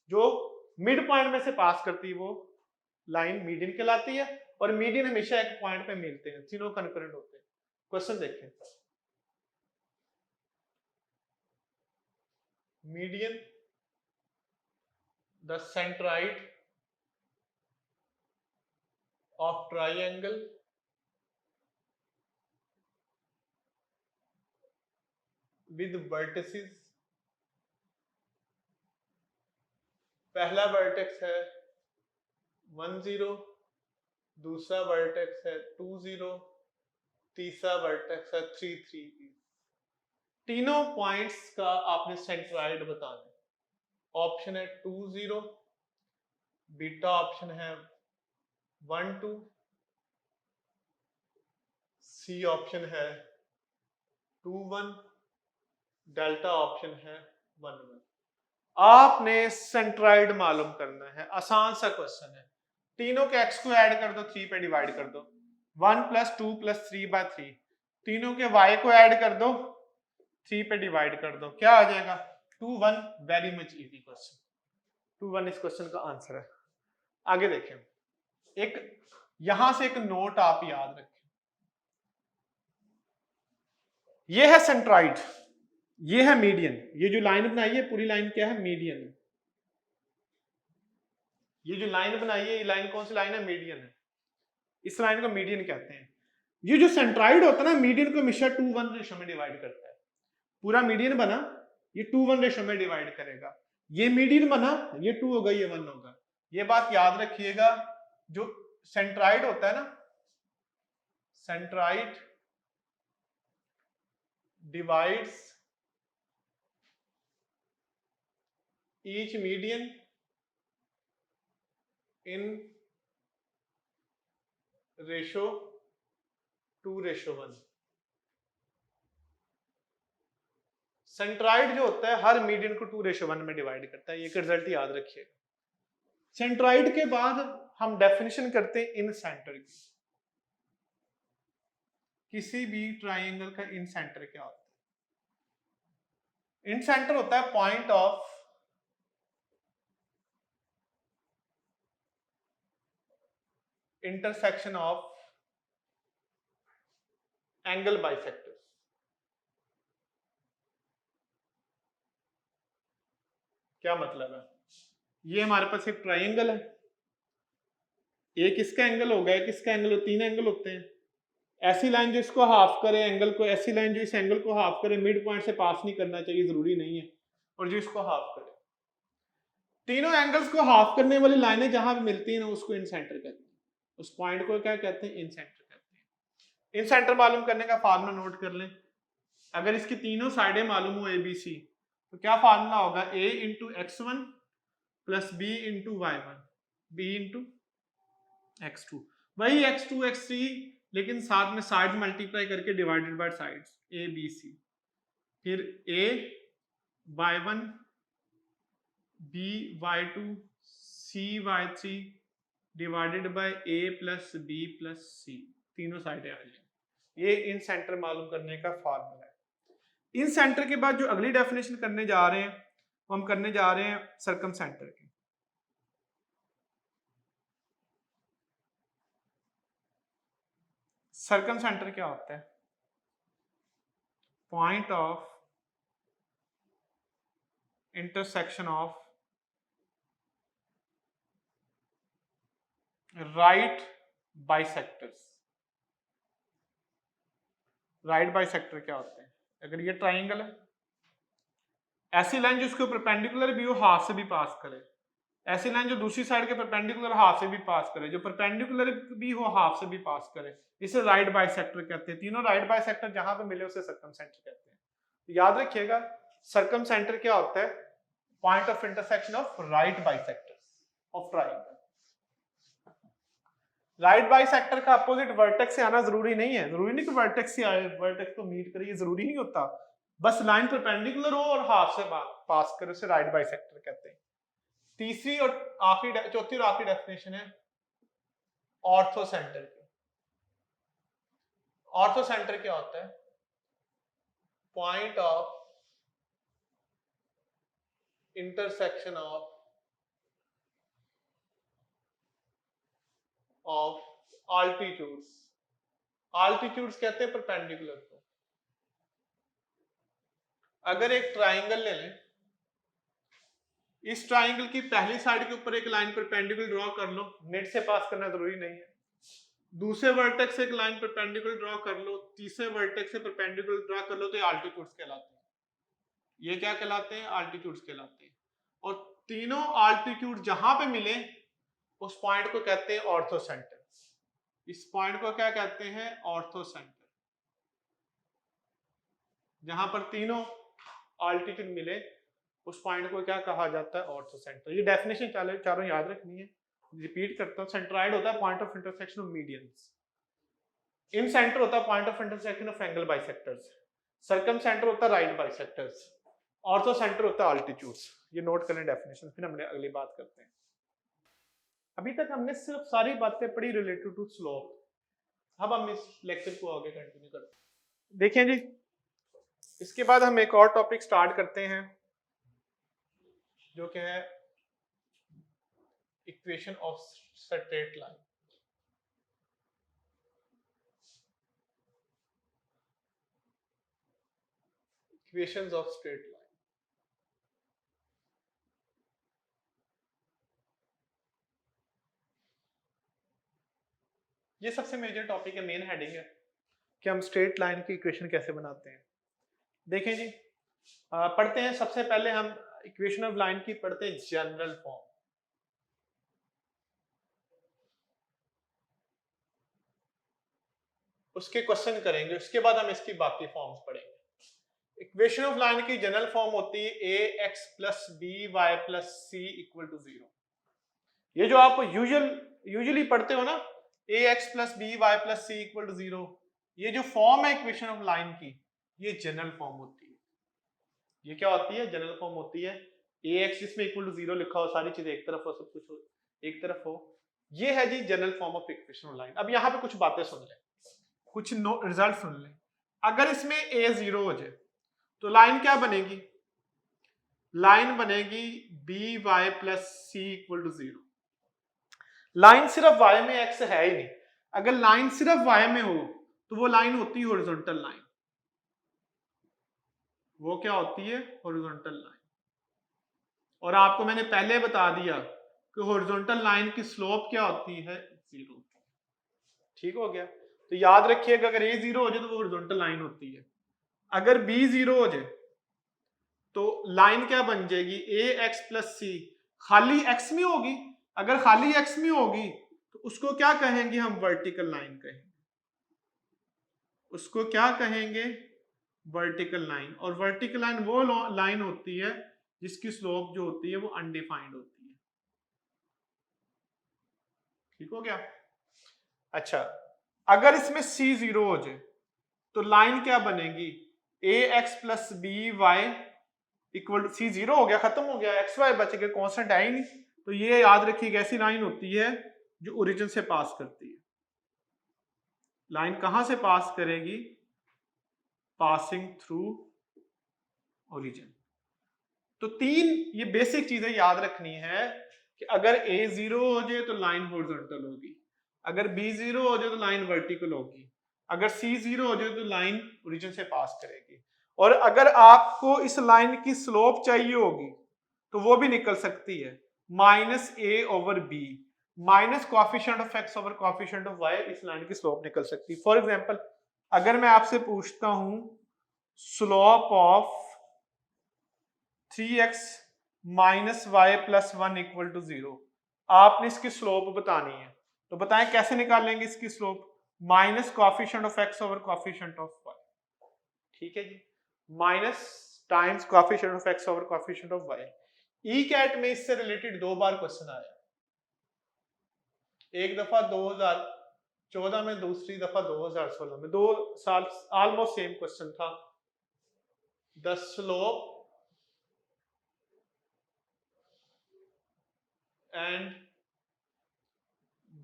जो मिड पॉइंट में से पास करती है, वो लाइन मीडियन कहलाती है, और मीडियन हमेशा एक पॉइंट पे मिलते हैं, तीनों कंकरेंट होते हैं। क्वेश्चन देखें, median the centroid of triangle with vertices, पहला वर्टेक्स है 1 0, दूसरा वर्टेक्स है 2 0, तीसरा वर्टेक्स है 3 3। तीनों पॉइंट्स का आपने सेंट्रॉइड बताना है। ऑप्शन है 2 0, बीटा ऑप्शन है 1 2, सी ऑप्शन है 2 1, डेल्टा ऑप्शन है 1 1। आपने सेंट्रॉइड मालूम करना है, आसान सा क्वेश्चन है। तीनों के x को ऐड कर दो, 3 पे डिवाइड कर दो, 1 + 2 + 3/3। तीनों के y को ऐड कर दो, 3 पे डिवाइड कर दो, क्या आ जाएगा 2 1। वेरी मच इजी क्वेश्चन, 2 1 इस क्वेश्चन का आंसर है। आगे देखें, एक यहां से एक नोट आप याद रखें, ये है सेंट्राइड, ये है मीडियन। ये जो लाइन बनाई है पूरी लाइन क्या है, मीडियन। ये जो लाइन बनाई है, ये लाइन कौन सी लाइन है, मीडियन है। इस लाइन को मीडियन कहते हैं। ये जो सेंट्राइड होता है ना, मीडियन को हमेशा 2 1 रेशो में डिवाइड करता है। पूरा मीडियन बना, ये 2 1 रेशो में डिवाइड करेगा। ये मीडियन बना, ये 2 होगा, ये 1 होगा। ये बात याद रखिएगा, जो सेंट्राइड होता है ना, centroid divides each median in ratio 2:1। Centroid जो होता है हर मीडियन को 2:1 में डिवाइड करता है। ये रिजल्ट याद रखिएगा। सेंट्राइड के बाद हम डेफिनेशन करते हैं इन सेंटर की। किसी भी ट्राइंगल का इन सेंटर क्या होता है, इन सेंटर होता है point of intersection of angle bisectors. क्या मतलब है, ये हमारे पास एक ट्राइंगल है, एक इसका एंगल होगा, एक इसका एंगल हो, 3 एंगल होते हैं। ऐसी लाइन जो इसको हाफ करे एंगल को, ऐसी लाइन जो इस एंगल को हाफ करे, मिड पॉइंट से पास नहीं करना चाहिए, जरूरी नहीं है, और जो इसको हाफ करे। तीनों एंगल्स को हाफ करने वाली लाइनें जहां पे मिलती हैं ना, उसको इन सेंटर कहते हैं। उस पॉइंट को क्या कहते हैं, इन सेंटर कहते हैं। इन सेंटर मालूम करने का फार्मूला नोट कर लें। अगर इसकी तीनों साइडें मालूम हो ABC, तो क्या फार्मूला होगा, A × x1 + B × y1 B × x2। वही x2 x3, लेकिन साथ में साइड मल्टीप्लाई करके डिवाइडेड बाय साइड्स ABC। फिर A y1 B y2 C y3 divided by A + B + C। तीनों साइडें आ जाएंगी। ये इन सेंटर मालूम करने का फार्मूला है। इन सेंटर के बाद जो अगली डेफिनेशन करने जा रहे हैं, वो हम करने जा रहे हैं सर्कम सेंटर की। सर्कम सेंटर क्या होता है, point of intersection of right bisectors. Right bisector क्या होते हैं, अगर ये ट्राइंगल है, ऐसी लाइन जो उसके परपेंडिकुलर भी हो, हाफ से भी पास करे, ऐसी लाइन जो दूसरी साइड के परपेंडिकुलर हाफ से भी पास करे, जो परपेंडिकुलर भी हो हाफ से भी पास करे, इसे राइट बाइसेक्टर कहते हैं। तीनों राइट बाइसेक्टर जहां पे मिले उसे सर्कम सेंटर कहते हैं। तो याद रखिएगा, सर्कम सेंटर क्या होता है, point of intersection of right bisectors of triangle. Right bisector का अपोजिट वर्टेक्स से आना जरूरी नहीं है, जरूरी नहीं कि वर्टेक्स से आए, वर्टेक्स को मीट करे, ये जरूरी नहीं होता। बस लाइन परपेंडिकुलर हो और हाफ से पास करे, उसे राइट बाइसेक्टर कहते हैं। तीसरी और आखिरी, चौथी और आखिरी डेफिनेशन है ऑर्थो सेंटर की। ऑर्थो सेंटर क्या होता है, point of intersection of altitudes. Altitudes कहते हैं परपेंडिकुलर को। अगर एक ट्राइंगल ले लें, इस ट्राइंगल की पहली साइड के ऊपर एक लाइन परपेंडिकुलर ड्रॉ कर लो, मिड से पास करना जरूरी नहीं है। दूसरे वर्टेक्स से एक लाइन परपेंडिकुलर ड्रॉ कर लो, तीसरे वर्टेक्स से परपेंडिकुलर ड्रॉ कर लो, तो ये आल्टीट्यूड्स कहलाते हैं। ये क्या कहलाते हैं, आल्टीट्यूड्स कहलाते हैं। और तीनों आल्टीट्यूड जहां पे मिले उस पॉइंट को कहते हैं ऑर्थो सेंटर। इस पॉइंट को क्या कहते हैं, ऑर्थो सेंटर। जहां पर तीनों आल्टीट्यूड मिले उस पॉइंट को क्या कहा जाता है, ऑर्थो सेंटर। ये डेफिनेशन चारों याद रखनी है। रिपीट करता हूं, सेंट्राइड होता है point of intersection of medians, in centre होता है point of intersection of angle bisectors, circum centre होता है राइट बाइसेक्टर्स, ऑर्थो सेंटर होता है आल्टीट्यूड्स। ये नोट करें डेफिनेशन, फिर हम अगली बात करते हैं। अभी तक हमने सिर्फ सारी बातें पढ़ी रिलेटेड टू स्लोप। अब हम इस लेक्चर को आगे कंटिन्यू करते हैं। देखिए जी, इसके बाद हम एक और टॉपिक स्टार्ट करते हैं जो कि है equation of straight line. Equations of straight line. ये सबसे मेजर टॉपिक है, मेन हेडिंग है कि हम स्ट्रेट लाइन की इक्वेशन कैसे बनाते हैं। देखें जी, पढ़ते हैं। सबसे पहले हम इक्वेशन ऑफ लाइन की पढ़ते हैं जनरल फॉर्म। उसके क्वेश्चन करेंगे, उसके बाद हम इसकी बाकी फॉर्म्स पढ़ेंगे। इक्वेशन ऑफ लाइन की जनरल फॉर्म होती है A X plus B Y plus C equal to 0। ये जो आप यूजुअली पढ़ते हो ना, A X plus B Y plus C equal to 0, ये जो फॉर्म है इक्वेशन ऑफ लाइन की, ये जनरल फॉर्म होती है। ये क्या होती है? जनरल फॉर्म होती है। ए एक्स जिसमें इक्वल टू 0 लिखा हो, सारी चीजें एक तरफ हो, सब कुछ हो एक तरफ हो, ये है जी general form of equation of line. अब यहाँ पे कुछ बातें सुन लें, कुछ रिजल्ट सुन लें। अगर इसमें ए 0 हो जाए तो लाइन क्या बनेगी? लाइन बनेगी B Y plus C equal to 0। Line सिर्फ वाई में, एक्स है ही नहीं। अगर लाइन सिर्फ वाई में हो तो वो लाइन होती है हॉरिजॉन्टल लाइन। वो क्या होती है? Horizontal line. और आपको मैंने पहले बता दिया कि हॉरिजॉन्टल लाइन की स्लोप क्या होती है? 0। ठीक हो गया? तो याद रखिएगा, अगर ए 0 हो जाए तो वो हॉरिजॉन्टल लाइन होती है। अगर बी 0 हो जाए तो लाइन क्या बन जाएगी? ए एक्स प्लस सी खाली एक्स में होगी। अगर खाली एक्स में होगी तो उसको क्या कहेंगे हम? वर्टिकल लाइन कहेंगे। उसको क्या कहेंगे? Vertical line. और वर्टिकल लाइन वो लाइन होती है जिसकी स्लोप जो होती है वो अनडिफाइंड होती है। ठीक हो गया? अच्छा, अगर इसमें सी 0 हो जाए तो लाइन क्या बनेगी? A X plus B Y equal to C 0 हो गया, खत्म हो गया, एक्स वाई बच गए, कांस्टेंट है ही नहीं। तो ये याद रखिएगा, ऐसी लाइन होती है जो ओरिजिन से पास करती है। लाइन कहां से पास करेगी? Passing through origin. तो 3 ये बेसिक चीजें याद रखनी है कि अगर ए 0 हो जाए तो लाइन हॉरिजॉन्टल होगी, अगर बी 0 हो जाए तो लाइन वर्टिकल होगी, अगर सी 0 हो जाए तो लाइन ओरिजिन से पास करेगी। और अगर आपको इस लाइन की स्लोप चाहिए होगी तो वो भी निकल सकती है minus A over B, minus coefficient of X over coefficient of Y, इस लाइन की स्लोप निकल सकती है। फॉर एग्जांपल, अगर मैं आपसे पूछता हूं slope of 3x minus Y plus 1 equal to 0, आपने इसकी स्लोप बतानी है। तो बताएं कैसे निकालेंगे इसकी slope? Minus coefficient of X over coefficient of Y. ठीक है जी, minus times coefficient of X over coefficient of Y. E CAT में इससे रिलेटेड 2 बार क्वेश्चन आया, एक दफा 2014 में, दूसरी दफा 2016 में। 2 साल ऑलमोस्ट सेम क्वेश्चन था। The slope and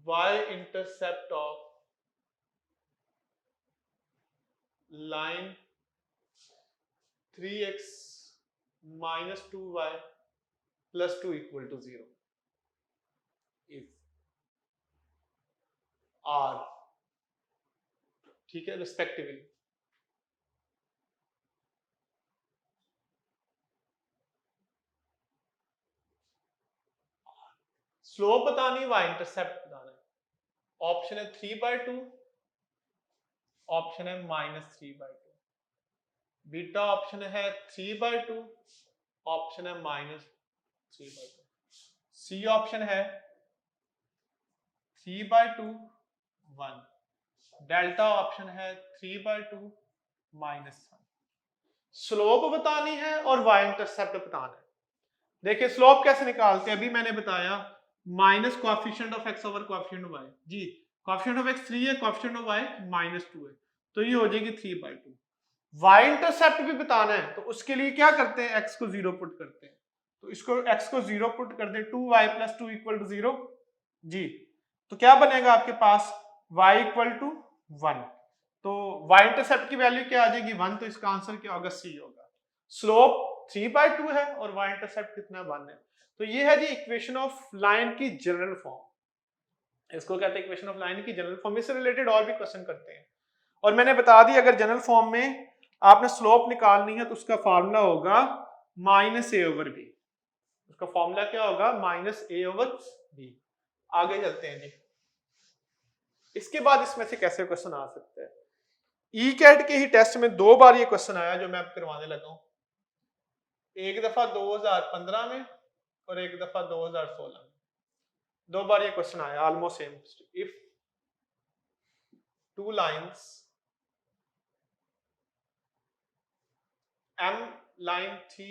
y-intercept of line 3x minus 2y plus 2 equal to 0 if r, ठीक है, रिस्पेक्टिवली। स्लोप बतानी, वाई इंटरसेप्ट बताना है। ऑप्शन है 3/2, ऑप्शन है -3/2, बीटा ऑप्शन है 3/2, ऑप्शन है -3/2, सी ऑप्शन है 3/2 1, डेल्टा ऑप्शन है 3/2 -1। स्लोप बतानी है और वाई इंटरसेप्ट बताना है। देखिए स्लोप कैसे निकालते हैं, अभी मैंने बताया minus coefficient of X over coefficient of Y. जी, कोएफिशिएंट ऑफ एक्स 3 है, कोएफिशिएंट ऑफ वाई -2 है, तो ये हो जाएगी 3/2। वाई इंटरसेप्ट भी बताना है तो उसके लिए क्या करते हैं? एक्स को 0 पुट करते हैं। तो इसको एक्स को 0 पुट कर दे, 2y + 2 = 0, जी। तो क्या बनेगा आपके पास y इक्वल टू 1, तो y इंटरसेप्ट की वैल्यू क्या आ जाएगी 1, तो इसका आंसर क्या होगा सी होगा। स्लोप 3/2 है और y इंटरसेप्ट कितना 1 है। तो ये है जी इक्वेशन ऑफ लाइन की जनरल फॉर्म, इसको कहते हैं इक्वेशन ऑफ लाइन की जनरल फॉर्म। इससे रिलेटेड और भी क्वेश्चन करते हैं और मैंने बता दी अगर जनरल फॉर्म में आपने स्लोप निकालनी है तो उसका फार्मूला होगा -a/b। उसका फॉर्मूला क्या होगा -a/b। आगे चलते हैं जी। इसके बाद इसमें से कैसे क्वेश्चन आ सकते हैं। ई कैट के ही टेस्ट में 2 बार ये क्वेश्चन आया जो मैं अब करवाने लगा हूं, एक दफा 2015 में और एक दफा 2016 में। 2 बार ये क्वेश्चन आया almost same. If two lines m line थी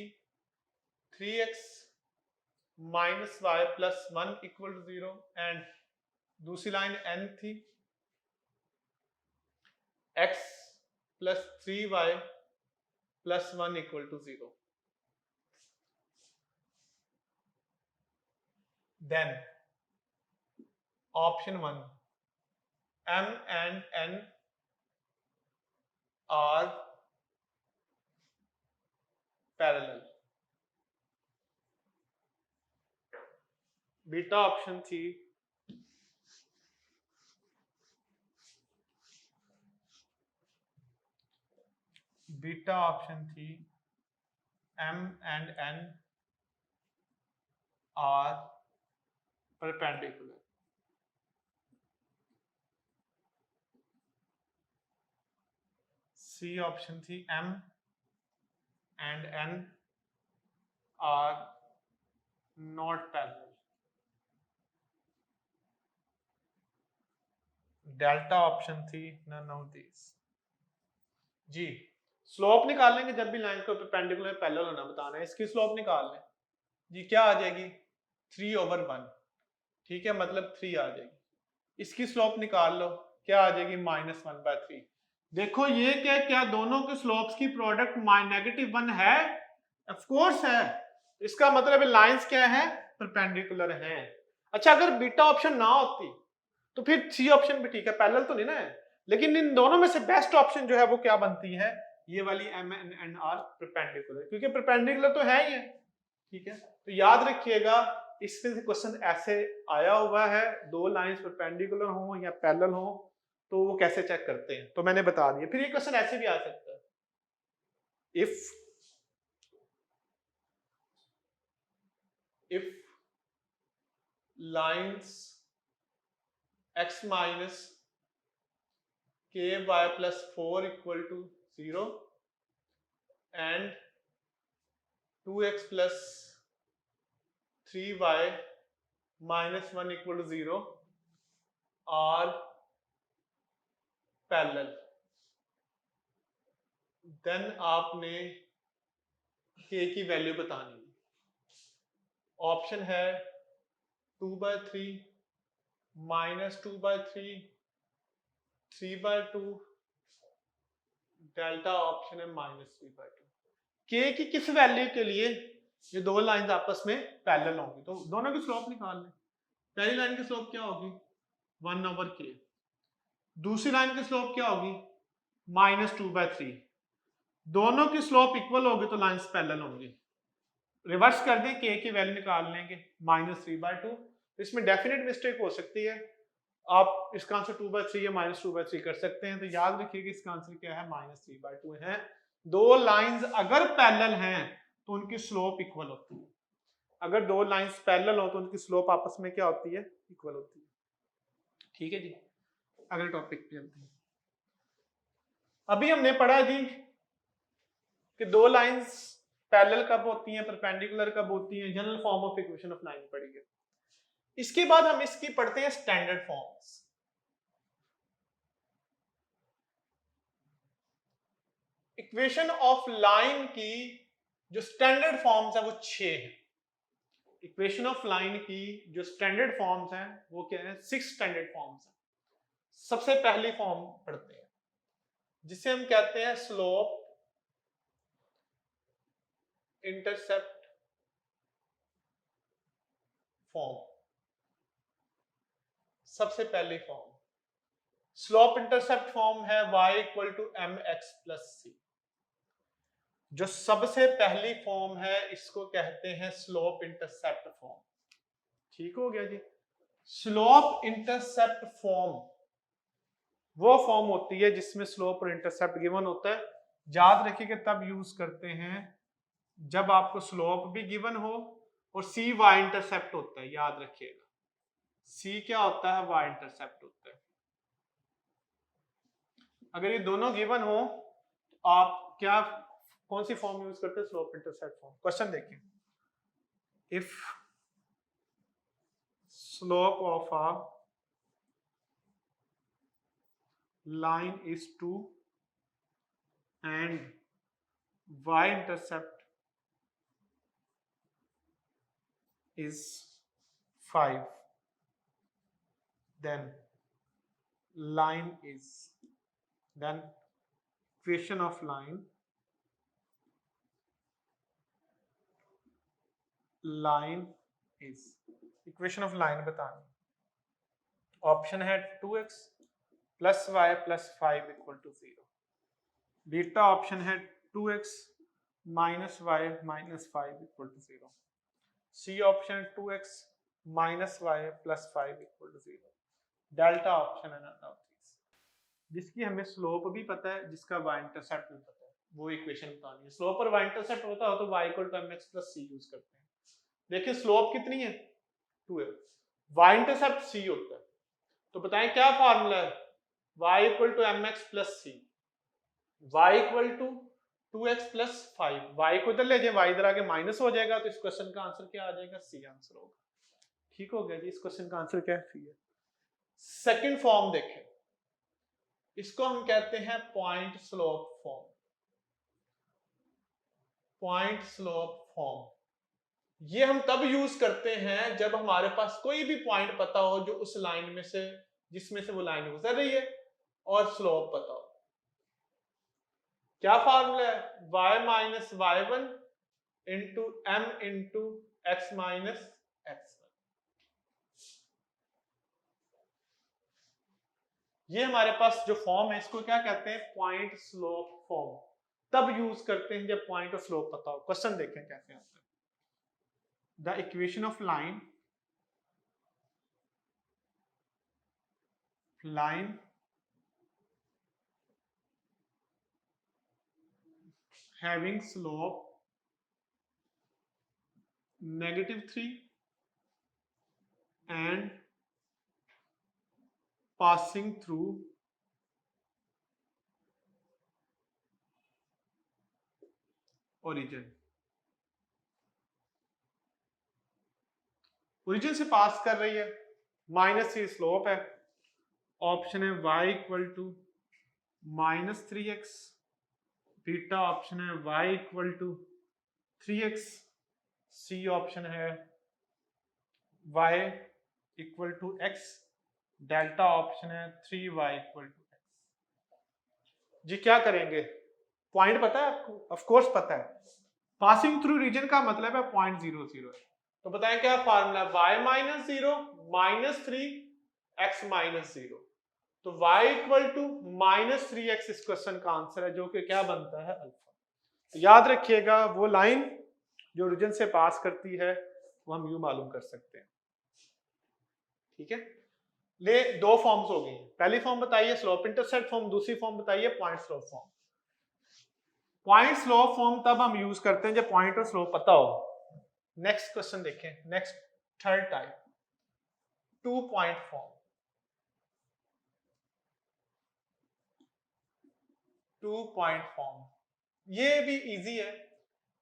3x minus Y plus 1 equal to 0 and दूसरी लाइन n थी x plus 3y plus 1 equal to 0, then option 1 m and n are parallel। Beta option थी m and n are perpendicular। C option थी m and n are not parallel। Delta option थी नन ऑफ दीज। जी स्लोप निकाल लेंगे जब भी लाइन को परपेंडिकुलर पैरेलल होना बताना है। इसकी स्लोप निकाल लें जी, क्या आ जाएगी 3/1, ठीक है, मतलब 3 आ जाएगी। इसकी स्लोप निकाल लो, क्या आ जाएगी -1/3। देखो ये क्या दोनों के स्लोप्स की प्रोडक्ट -1 है, ऑफ कोर्स है। इसका मतलब लाइंस क्या है परपेंडिकुलर हैं। अच्छा अगर बीटा ऑप्शन ना होती तो फिर सी ऑप्शन भी ठीक है, पैरेलल तो नहीं ना है, लेकिन इन दोनों में से बेस्ट ऑप्शन जो है वो क्या बनती है, ये वाली m and n are perpendicular, क्योंकि परपेंडिकुलर तो है ही है, ठीक है। तो याद रखिएगा इसमें से क्वेश्चन ऐसे आया हुआ है, दो लाइंस परपेंडिकुलर हो या पैरेलल हो तो वो कैसे चेक करते हैं, तो मैंने बता दिया। फिर ये क्वेश्चन ऐसे भी आ सकता है, if lines x minus k y plus 4 equal to 0 and 2x plus 3y minus 1 equal to 0 are parallel, then आपने k की वैल्यू बतानी है। ऑप्शन है 2/3 -2/3 3/2, डेल्टा ऑप्शन है -3/2। k की किस वैल्यू के लिए ये दो लाइंस आपस में पैरेलल होंगी, तो दोनों की स्लोप निकाल लें। पहली लाइन की स्लोप क्या होगी 1/k, दूसरी लाइन की स्लोप क्या होगी -2/3। दोनों की स्लोप इक्वल होगी तो लाइंस पैरेलल होंगी। रिवर्स कर दें k की वैल्यू निकाल लेंगे -3/2, इसमें डेफिनेट मिस्टेक हो सकती है, आप इसका आंसर 2/3 या -2/3 कर सकते हैं। तो याद रखिएगा इसका आंसर क्या है -3/2 है। दो लाइंस अगर पैरेलल हैं तो उनकी स्लोप इक्वल होती है, अगर दो लाइंस पैरेलल हो तो उनकी स्लोप आपस में क्या होती है इक्वल होती है, ठीक है जी। अगले टॉपिक पे चलते हैं। अभी हमने पढ़ा जी कि दो लाइंस पैरेलल कब होती हैं, परपेंडिकुलर कब होती हैं, general form of equation of line पढ़ी है। इसके बाद हम इसकी पढ़ते हैं standard forms. Equation of line की जो स्टैंडर्ड फॉर्म्स है वो 6 है। इक्वेशन ऑफ लाइन की जो स्टैंडर्ड फॉर्म्स हैं वो क्या है 6 स्टैंडर्ड फॉर्म्स हैं। सबसे पहली फॉर्म पढ़ते हैं जिसे हम कहते हैं स्लोप इंटरसेप्ट फॉर्म। सबसे पहली फॉर्म स्लोप इंटरसेप्ट फॉर्म है y equal to M X plus C. जो सबसे पहली फॉर्म है इसको कहते हैं स्लोप इंटरसेप्ट फॉर्म। ठीक हो गया जी। स्लोप इंटरसेप्ट फॉर्म वो फॉर्म होती है जिसमें स्लोप और इंटरसेप्ट गिवन होता है। याद रखिएगा तब यूज करते हैं जब आपको स्लोप भी गिवन हो और सी वाई इंटरसेप्ट होता है। याद रखिएगा सी क्या होता है, वाई इंटरसेप्ट होता है। अगर ये दोनों गिवन हो तो आप क्या कौन सी फॉर्म यूज करते हैं, स्लोप इंटरसेप्ट फॉर्म। क्वेश्चन देखिए, if slope of a line is 2 and y-intercept is 5, then equation of line is equation of line बतानी। ऑप्शन है 2x plus Y plus 5 equal to 0। Beta option है 2x minus Y minus 5 equal to 0। C option 2x minus Y plus 5 equal to 0। Delta option है नन ऑफ दीस। जिसकी हमें स्लोप भी पता है, जिसका वाई इंटरसेप्ट भी पता है, वो इक्वेशन बतानी है। स्लोप और वाई इंटरसेप्ट होता हो तो y equal to mx plus c use करते हैं। देखिए स्लोप कितनी है 2 है, वाई इंटरसेप्ट c होता है, तो बताएं क्या फार्मूला है, y equal to mx plus c, y equal to 2x plus 5। y को इधर ले जाए, y इधर आके माइनस हो जाएगा, तो इस क्वेश्चन का आंसर क्या आ जाएगा, c आंसर होगा। ठीक हो गया जी, इस क्वेश्चन का आंसर क्या है, c है। सेकंड फॉर्म देखें, इसको हम कहते हैं point slope form. Point slope form ये हम तब यूज करते हैं जब हमारे पास कोई भी पॉइंट पता हो जो उस लाइन में से जिसमें से वो लाइन गुजर रही है और स्लोप पता हो। क्या फार्मूला है, y minus Y one into M into X minus X one. ये हमारे पास जो फॉर्म है इसको क्या कहते हैं, पॉइंट स्लोप फॉर्म। तब यूज करते हैं जब पॉइंट और स्लोप पता हो। क्वेश्चन देखें कैसे आता है। The equation of line having slope -3 and passing through origin। Origin से पास कर रही है, -3 स्लोप है। ऑप्शन है y equal to -3x, beta option है y equal to 3x, C option है y equal to x, delta option है 3y इक्वल टू x। जी क्या करेंगे, पॉइंट पता है आपको, ऑफ कोर्स पता है। पासिंग थ्रू रीजन का मतलब है पॉइंट 0 0 है, तो बताएं क्या formula, y minus 0 minus 3 x minus 0, तो y इक्वल टू -3x इस क्वेश्चन का आंसर है, जो कि क्या बनता है, अल्फा। तो याद रखिएगा वो लाइन जो ओरिजिन से पास करती है वो हम यूं मालूम कर सकते हैं। ठीक है, ले दो फॉर्म्स हो गई। पहली फॉर्म बताइए स्लोप इंटरसेप्ट फॉर्म, दूसरी फॉर्म बताइए point slope form. Point slope form तब हम यूज करते हैं जब पॉइंट और स्लोप पता हो। नेक्स्ट क्वेश्चन देखें, next third type, 2 point form. 2 point form ये भी इजी है,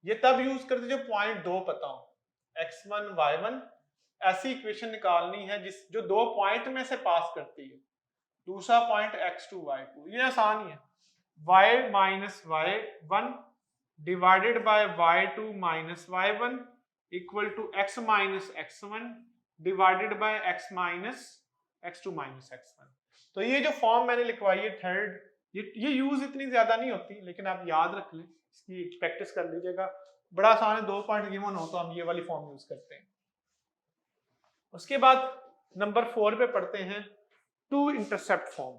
ये तब यूज करते जब पॉइंट 2 पता हो, x1 y1। ऐसी इक्वेशन निकालनी है जिस जो 2 पॉइंट में से पास करती है। दूसरा पॉइंट x2 y2, ये आसान ही है, y minus y1 divided by y2 minus y1 equal to x minus x1 divided by x minus x2 minus x1। तो ये जो फॉर्म मैंने लिखवाई है थर्ड, ये यूज इतनी ज्यादा नहीं होती, लेकिन आप याद रख लें, इसकी प्रैक्टिस कर लीजिएगा। बड़ा आसान है, 2 पॉइंट गिवन हो तो हम ये वाली फॉर्म यूज करते हैं। उसके बाद नंबर 4 पे पढ़ते हैं two intercept form.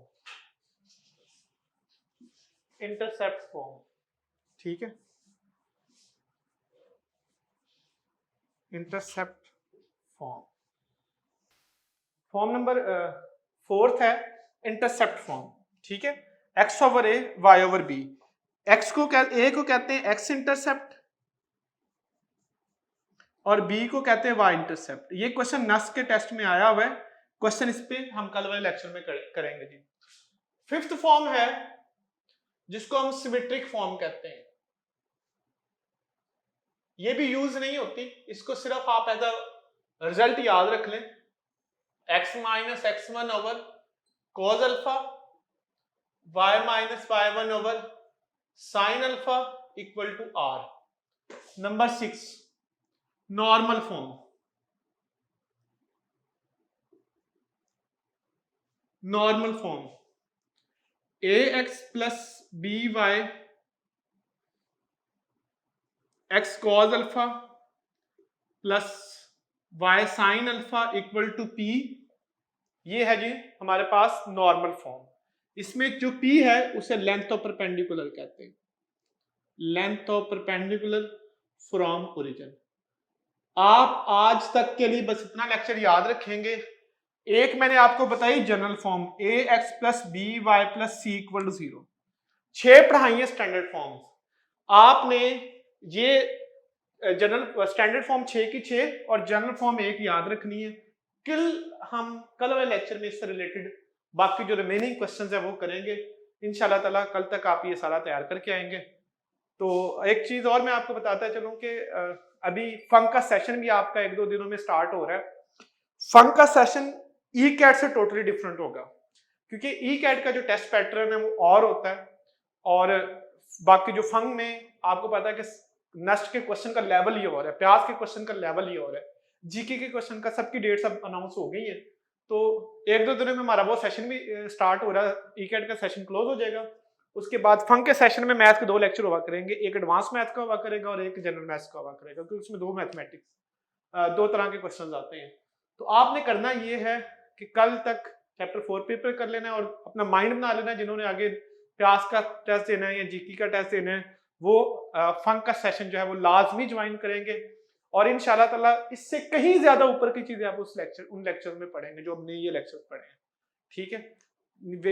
Intercept form, ठीक है, इंटरसेप्ट फॉर्म। फॉर्म नंबर 4 है इंटरसेप्ट फॉर्म, ठीक है। एक्स ओवर ए वाई ओवर बी, एक्स को ए को कहते हैं एक्स इंटरसेप्ट और बी को कहते हैं वाई इंटरसेप्ट। ये क्वेश्चन नस के टेस्ट में आया हुआ है, क्वेश्चन इस पे हम कल वाले लेक्चर में करेंगे जी। फिफ्थ फॉर्म है जिसको हम सिमेट्रिक फॉर्म कहते हैं। ये भी यूज नहीं होती, इसको सिर्फ आप एज अ रिजल्ट याद रख लें, x minus x1 over cos alpha, y minus y1 over sin alpha equal to r। Number 6 normal form. Normal form ax plus by x cos alpha plus y sin alpha equal to p। ये है जी हमारे पास नॉर्मल फॉर्म। इसमें जो p है उसे लेंथ ऑफ परपेंडिकुलर कहते हैं, length of perpendicular from origin. आप आज तक के लिए बस इतना लेक्चर याद रखेंगे। एक मैंने आपको बताई general form ax plus by plus c equal to 0। 6 पढ़ाई है स्टैंडर्ड फॉर्म्स। आपने ये जनरल स्टैंडर्ड फॉर्म 6 की 6 और जनरल फॉर्म 1 याद रखनी है। हम कल वाले लेक्चर में इससे रिलेटेड बाकी जो रिमेनिंग क्वेश्चंस है वो करेंगे इंशाल्लाह ताला। कल तक आप ये सारा तैयार करके आएंगे। तो एक चीज और मैं आपको बताता चलूं कि अभी फंक का सेशन भी आपका 1-2 दिनों में स्टार्ट हो रहा है। फंक का सेशन ई कैट से टोटली डिफरेंट होगा, क्योंकि ई कैट का जो टेस्ट पैटर्न है वो और होता है, और बाकी जो फंक में आपको पता है कि नेक्स्ट के क्वेश्चन का लेवल ही और है, प्याज के क्वेश्चन का लेवल ही और है, जीके के क्वेश्चन का सबकी डेट सब अनाउंस हो गई है। तो 1-2 दिनों में हमारा वो सेशन भी स्टार्ट हो रहा है, ई कैट का सेशन क्लोज हो जाएगा। उसके बाद फंक के सेशन में मैथ के 2 लेक्चर हुआ करेंगे, एक एडवांस मैथ का हुआ करेगा और एक जनरल मैथ्स का हुआ करेगा, क्योंकि उसमें 2 मैथमेटिक्स 2 तरह के क्वेश्चन आते हैं। तो आपने करना ये है कि कल तक चैप्टर 4 पेपर कर लेना है और अपना माइंड बना लेना है। जिन्होंने आगे प्यास का टेस्ट देना है या जीके का टेस्ट देना है वो फंक का सेशन जो है वो लाजमी ज्वाइन करेंगे, और इंशाल्लाह ताला इससे कहीं ज्यादा ऊपर की चीजें आप उन लेक्चर में पढ़ेंगे जो हमने ये लेक्चर पढ़े हैं, ठीक है।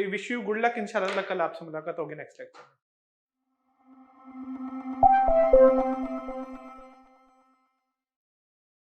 Wish you good luck. इंशाल्लाह कल आपसे मुलाकात होगी नेक्स्ट लेक्चर में।